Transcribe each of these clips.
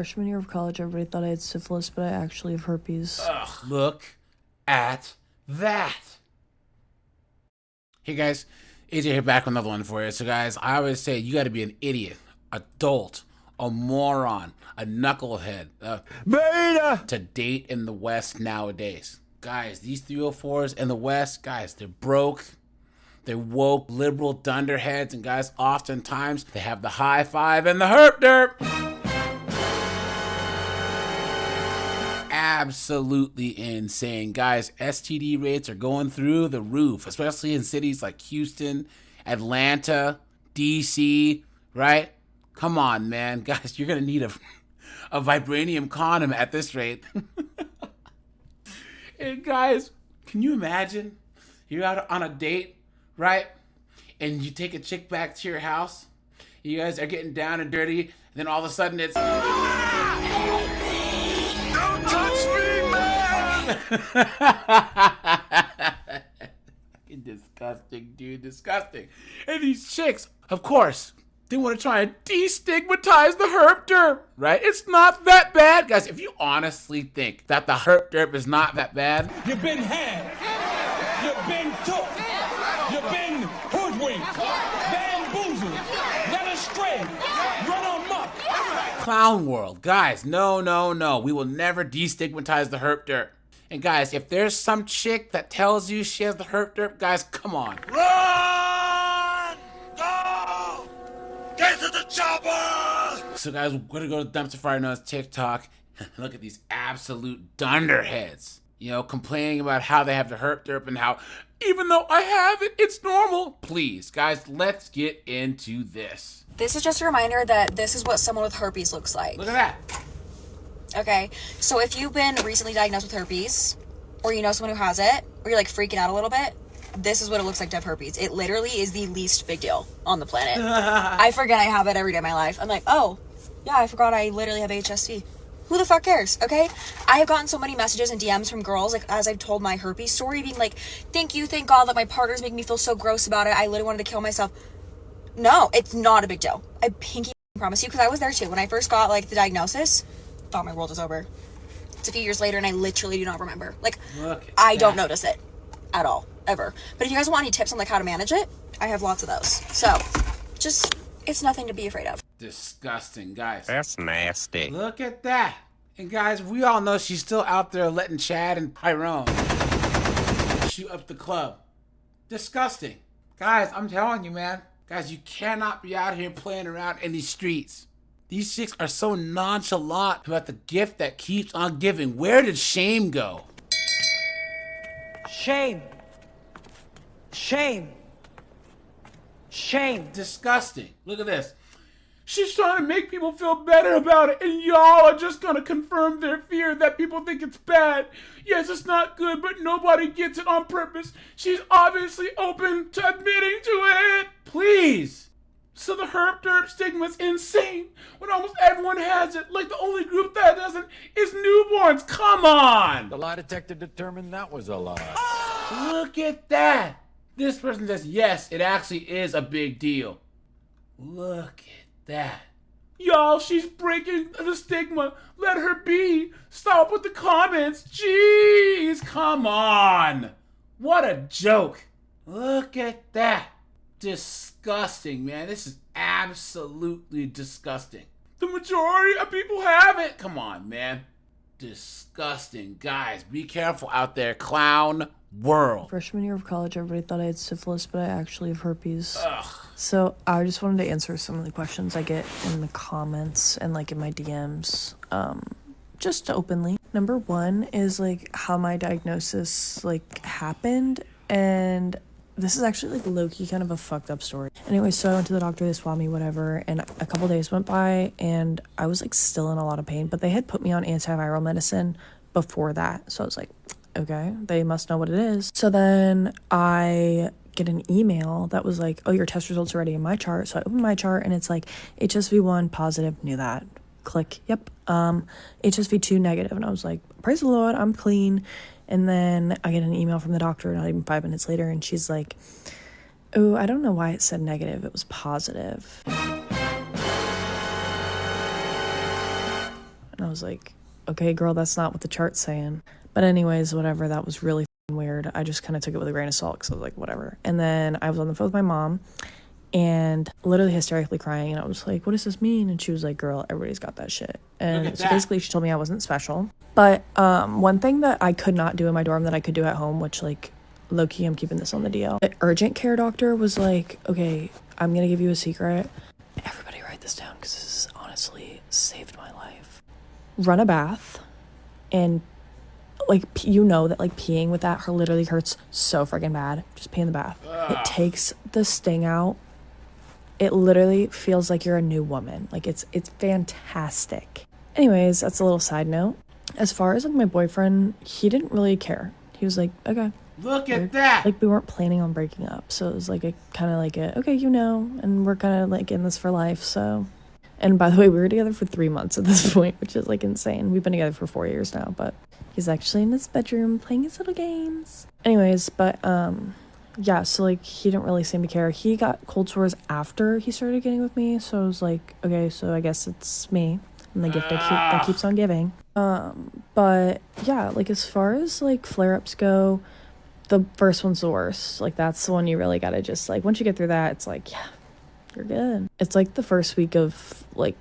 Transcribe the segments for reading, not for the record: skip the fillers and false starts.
Freshman year of college, everybody thought I had syphilis, but I actually have herpes. Ugh, look at that. Hey guys, AJ here back with another one for you. So guys, I always say you gotta be an idiot, a dolt, a moron, a knucklehead, beta to date in the West nowadays. Guys, these 304s in the West, guys, they're broke. They're woke, liberal dunderheads, and guys, oftentimes they have the high five and the herp derp. Absolutely insane. Guys, STD rates are going through the roof, especially in cities like Houston, Atlanta, DC, right? Come on, man. Guys, you're going to need a vibranium condom at this rate. And guys, can you imagine? You're out on a date, right? And you take a chick back to your house. You guys are getting down and dirty. And then all of a sudden it's... Don't touch me, man! Disgusting, dude. Disgusting. And these chicks, of course, they want to try and destigmatize the herp derp, right? It's not that bad. Guys, if you honestly think that the herp derp is not that bad... You've been had. You've been took. You've been hoodwinked. Bamboozled. Led astray. Run amok. Clown world. Guys, no. We will never destigmatize the herp derp. And guys, if there's some chick that tells you she has the herp derp, guys, come on. Run! Go! Get to the chopper! So guys, we're gonna go to the dumpster fire known as TikTok. Look at these absolute dunderheads. You know, complaining about how they have the herp derp and how, even though I have it, it's normal. Please, guys, let's get into this. This is just a reminder that this is what someone with herpes looks like. Look at that. Okay, so if you've been recently diagnosed with herpes, or you know someone who has it, or you're like freaking out a little bit, this is what it looks like to have herpes. It literally is the least big deal on the planet. I forget I have it every day of my life. I'm like, oh, yeah, I forgot I literally have HSV. Who the fuck cares, okay? I have gotten so many messages and DMs from girls, like, as I've told my herpes story, being like, thank God that my partner's making me feel so gross about it. I literally wanted to kill myself. No, it's not a big deal. I pinky promise you, because I was there too. When I first got, like, the diagnosis, thought my world was over. It's a few years later, and I literally do not remember. Like, I don't notice it at all, ever. But if you guys want any tips on, like, how to manage it, I have lots of those. So, just, it's nothing to be afraid of. Disgusting, guys. That's nasty. Look at that. And guys, we all know she's still out there letting Chad and Tyrone shoot up the club. Disgusting. Guys, I'm telling you, man. Guys, you cannot be out here playing around in these streets. These chicks are so nonchalant about the gift that keeps on giving. Where did shame go? Shame. Shame. Shame. Disgusting. Look at this. She's trying to make people feel better about it, and y'all are just gonna confirm their fear that people think it's bad. Yes, it's not good, but nobody gets it on purpose. She's obviously open to admitting to it. Please. So the herp derp stigma is insane when almost everyone has it. Like the only group that doesn't is newborns. Come on. The lie detector determined that was a lie. Look at that. This person says, yes, it actually is a big deal. Look at that. Y'all, she's breaking the stigma. Let her be. Stop with the comments. Jeez, come on. What a joke. Look at that. Disgusting, man. This is absolutely disgusting. The majority of people have it. Come on, man. Disgusting. Guys, be careful out there, clown world. Freshman year of college, everybody thought I had syphilis, but I actually have herpes. Ugh. So I just wanted to answer some of the questions I get in the comments and like in my DMs, just openly. Number one is like how my diagnosis like happened, and this is actually like low-key kind of a fucked up story. Anyway, so I went to the doctor, they swabbed me, whatever, and a couple days went by and I was like still in a lot of pain, but they had put me on antiviral medicine before that. So I was like, okay, they must know what it is. So then I get an email that was like, oh, your test results are ready in my chart. So I open my chart and it's like HSV1 positive, knew that. Click, yep. HSV2 negative. And I was like, praise the Lord, I'm clean. And then I get an email from the doctor not even 5 minutes later, and she's like, oh, I don't know why it said negative. It was positive. And I was like, okay, girl, that's not what the chart's saying. But anyways, whatever, that was really weird. I just kind of took it with a grain of salt because I was like, whatever. And then I was on the phone with my mom and literally hysterically crying. And I was like, what does this mean? And she was like, girl, everybody's got that shit. And so basically she told me I wasn't special. But one thing that I could not do in my dorm that I could do at home, which like low-key, I'm keeping this on the DL. The urgent care doctor was like, okay, I'm going to give you a secret. Everybody write this down because this has honestly saved my life. Run a bath and like, you know that like peeing with that literally hurts so freaking bad. Just pee in the bath. It takes the sting out. It literally feels like you're a new woman. Like it's fantastic. Anyways, that's a little side note. As far as like my boyfriend, he didn't really care. He was like, okay. Look at that. Like we weren't planning on breaking up. So it was like a kind of like a, okay, you know, and we're kind of like in this for life. So, and by the way, we were together for 3 months at this point, which is like insane. We've been together for 4 years now, but he's actually in his bedroom playing his little games. Anyways, but yeah, so like he didn't really seem to care. He got cold sores after he started getting with me. So I was like, okay, so I guess it's me and the gift that keeps on giving. But yeah, like as far as like flare-ups go, the first one's the worst. Like that's the one you really gotta just like, once you get through that, it's like, yeah, you're good. It's like the first week of like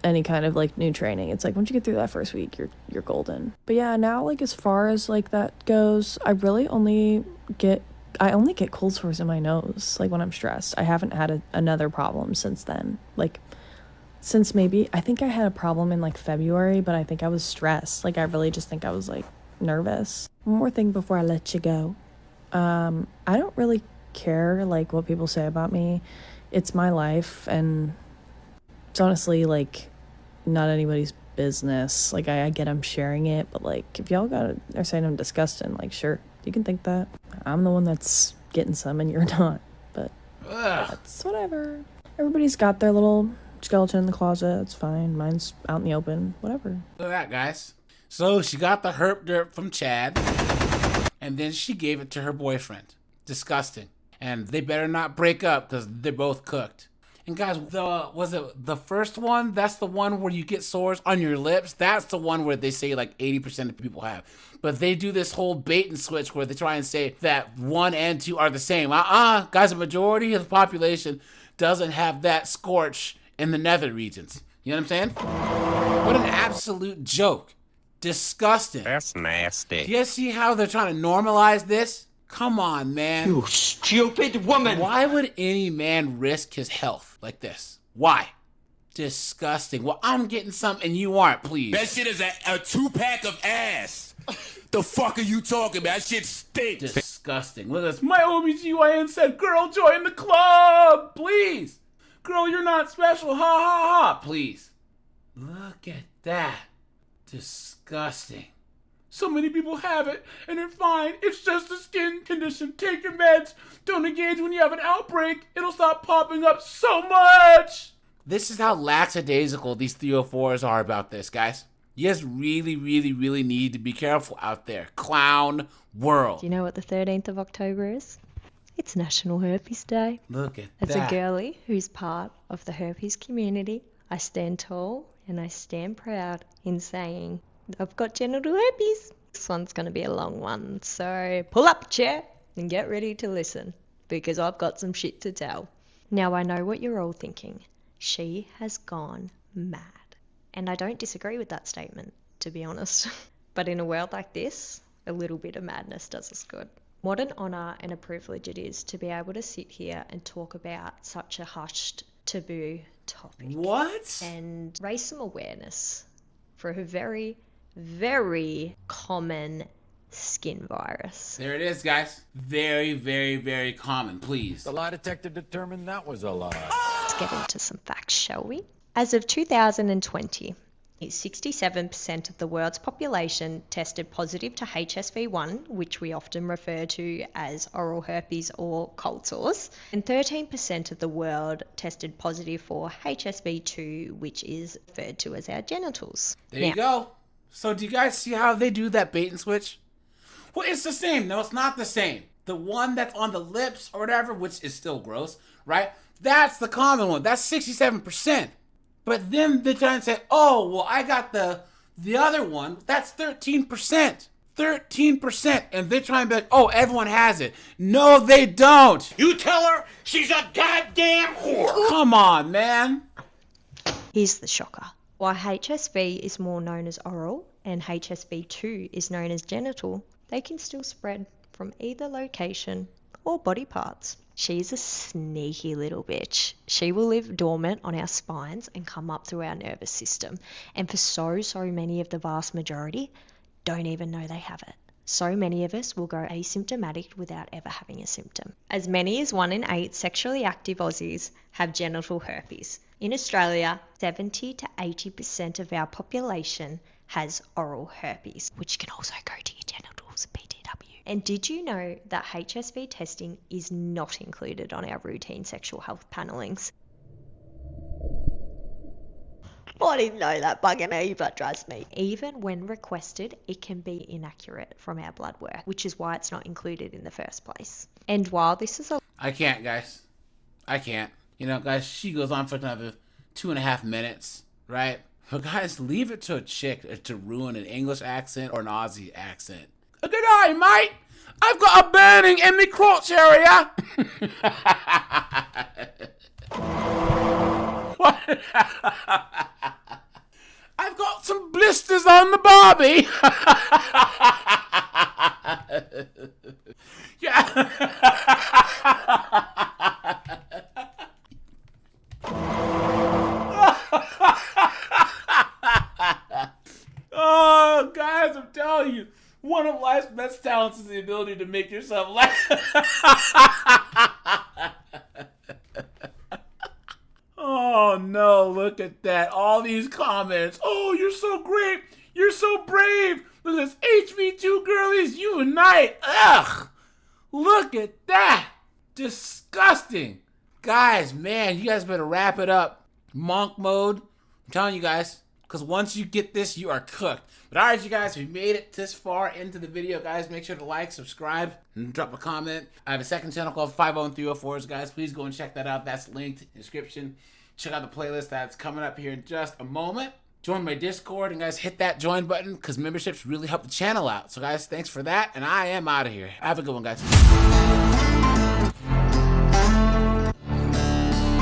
any kind of like new training. It's like once you get through that first week, you're golden. But yeah, now like as far as like that goes, I only get cold sores in my nose like when I'm stressed. I haven't had another problem since then. Like since maybe, I think I had a problem in like February, but I think I was stressed. Like I really just think I was like nervous. One more thing before I let you go. I don't really care like what people say about me. It's my life and it's honestly like not anybody's business. Like I get I'm sharing it, but like if y'all are saying I'm disgusting, like sure, you can think that. I'm the one that's getting some and you're not, but that's whatever. Everybody's got their little skeleton in the closet. It's fine. Mine's out in the open. Whatever. Look at that, guys. So she got the herp derp from Chad, and then she gave it to her boyfriend. Disgusting. And they better not break up because they're both cooked. And guys, was it the first one? That's the one where you get sores on your lips. That's the one where they say like 80% of people have. But they do this whole bait and switch where they try and say that 1 and 2 are the same. Guys, a majority of the population doesn't have that scorch in the nether regions. You know what I'm saying? What an absolute joke. Disgusting. That's nasty. Do you see how they're trying to normalize this? Come on, man. You stupid woman. Why would any man risk his health like this? Why? Disgusting. Well, I'm getting some and you aren't, please. That shit is a 2-pack of ass. The fuck are you talking about? That shit stinks. Disgusting. Look at this. My OBGYN said, girl, join the club, please. Girl, you're not special. Ha ha ha. Please. Look at that. Disgusting. So many people have it, and they're fine. It's just a skin condition. Take your meds. Don't engage when you have an outbreak. It'll stop popping up so much. This is how lackadaisical these 304s are about this, guys. You guys really, really, really need to be careful out there. Clown world. Do you know what the 13th of October is? It's National Herpes Day. Look at As that. a girly who's part of the herpes community, I stand tall and I stand proud in saying I've got genital herpes. This one's going to be a long one, so pull up a chair and get ready to listen because I've got some shit to tell. Now I know what you're all thinking. She has gone mad. And I don't disagree with that statement, to be honest. But in a world like this, a little bit of madness does us good. What an honour and a privilege it is to be able to sit here and talk about such a hushed, taboo topic. What? And raise some awareness for a very, very common skin virus. There it is, guys. Very, very, very common. Please. The lie detector determined that was a lie. Let's get into some facts, shall we? As of 2020, 67% of the world's population tested positive to HSV1, which we often refer to as oral herpes or cold sores, and 13% of the world tested positive for HSV2, which is referred to as our genitals. There you go. So do you guys see how they do that bait and switch? Well, it's the same. No, it's not the same. The one that's on the lips or whatever, which is still gross, right? That's the common one. That's 67%. But then they try and say, oh, well, I got the other one. That's 13%. 13%. And they try and be like, oh, everyone has it. No, they don't. You tell her she's a goddamn whore. Come on, man. Here's the shocker. While HSV is more known as oral and HSV2 is known as genital, they can still spread from either location or body parts. She's a sneaky little bitch. She will live dormant on our spines and come up through our nervous system. And for so many of the vast majority, don't even know they have it. So many of us will go asymptomatic without ever having a symptom. As many as 1 in 8 sexually active Aussies have genital herpes. In Australia, 70 to 80% of our population has oral herpes, which can also go to your genitals, BTW. And did you know that HSV testing is not included on our routine sexual health panellings? I didn't know that bugging either, trust me. Even when requested, it can be inaccurate from our blood work, which is why it's not included in the first place. And while this is a... I can't, guys. I can't. You know, guys, she goes on for another 2.5 minutes, right? But guys, leave it to a chick to ruin an English accent or an Aussie accent. Good eye, mate. I've got a burning in my crotch area. What? I've got some blisters on the Barbie. Yeah. Oh, guys, I'm telling you, one of life's best talents is the ability to make yourself laugh. Oh, no, look at that. All these comments. Oh, you're so great. You're so brave. Look at this. HV2 girlies unite. Ugh. Look at that. Disgusting. Guys, man, you guys better wrap it up. Monk mode. I'm telling you guys. Because once you get this, you are cooked. But alright, you guys, if you made it this far into the video, guys, make sure to like, subscribe, and drop a comment. I have a second channel called 50304s, guys. Please go and check that out. That's linked in the description. Check out the playlist that's coming up here in just a moment. Join my Discord, and guys, hit that join button because memberships really help the channel out. So, guys, thanks for that, and I am out of here. Have a good one, guys.